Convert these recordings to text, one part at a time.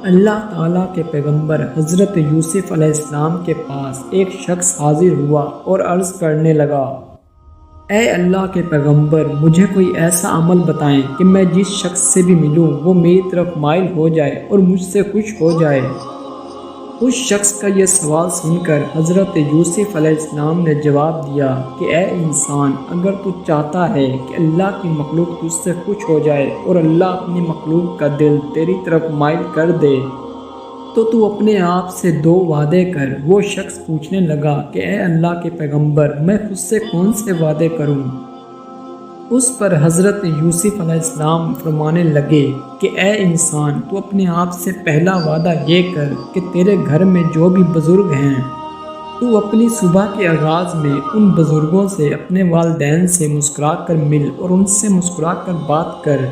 اللہ تعالیٰ کے پیغمبر حضرت یوسف علیہ السلام کے پاس ایک شخص حاضر ہوا اور عرض کرنے لگا، اے اللہ کے پیغمبر، مجھے کوئی ایسا عمل بتائیں کہ میں جس شخص سے بھی ملوں وہ میری طرف مائل ہو جائے اور مجھ سے خوش ہو جائے۔ اس شخص کا یہ سوال سن کر حضرت یوسف علیہ السلام نے جواب دیا کہ اے انسان، اگر تو چاہتا ہے کہ اللہ کی مخلوق تجھ سے خوش ہو جائے اور اللہ اپنی مخلوق کا دل تیری طرف مائل کر دے تو اپنے آپ سے دو وعدے کر۔ وہ شخص پوچھنے لگا کہ اے اللہ کے پیغمبر، میں خود سے کون سے وعدے کروں؟ اس پر حضرت یوسف علیہ السلام فرمانے لگے کہ اے انسان، تو اپنے آپ سے پہلا وعدہ یہ کر کہ تیرے گھر میں جو بھی بزرگ ہیں تو اپنی صبح کے آغاز میں ان بزرگوں سے، اپنے والدین سے مسکرا کر مل اور ان سے مسکرا کر بات کر،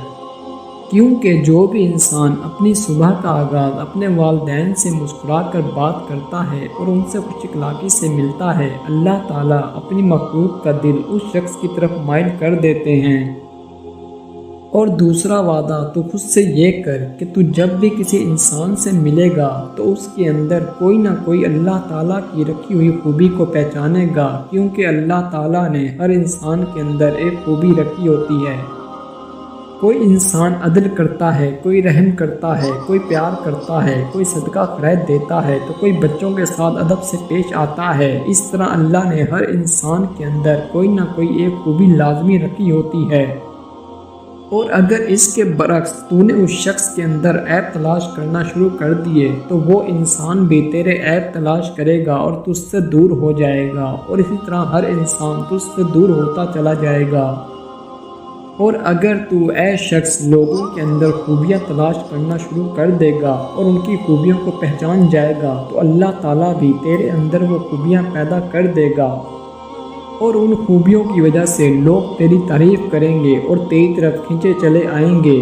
کیونکہ جو بھی انسان اپنی صبح کا آغاز اپنے والدین سے مسکرا کر بات کرتا ہے اور ان سے خوش اخلاقی سے ملتا ہے، اللہ تعالیٰ اپنی مخلوق کا دل اس شخص کی طرف مائل کر دیتے ہیں۔ اور دوسرا وعدہ تو خود سے یہ کر کہ تو جب بھی کسی انسان سے ملے گا تو اس کے اندر کوئی نہ کوئی اللہ تعالیٰ کی رکھی ہوئی خوبی کو پہچانے گا، کیونکہ اللہ تعالیٰ نے ہر انسان کے اندر ایک خوبی رکھی ہوتی ہے۔ کوئی انسان عدل کرتا ہے، کوئی رحم کرتا ہے، کوئی پیار کرتا ہے، کوئی صدقہ خیرات دیتا ہے تو کوئی بچوں کے ساتھ ادب سے پیش آتا ہے۔ اس طرح اللہ نے ہر انسان کے اندر کوئی نہ کوئی ایک خوبی لازمی رکھی ہوتی ہے، اور اگر اس کے برعکس تو نے اس شخص کے اندر عیب تلاش کرنا شروع کر دیے تو وہ انسان بھی تیرے عیب تلاش کرے گا اور تجھ سے دور ہو جائے گا، اور اسی طرح ہر انسان تجھ سے دور ہوتا چلا جائے گا۔ اور اگر تو اے شخص لوگوں کے اندر خوبیاں تلاش کرنا شروع کر دے گا اور ان کی خوبیوں کو پہچان جائے گا تو اللہ تعالیٰ بھی تیرے اندر وہ خوبیاں پیدا کر دے گا، اور ان خوبیوں کی وجہ سے لوگ تیری تعریف کریں گے اور تیری طرف کھینچے چلے آئیں گے۔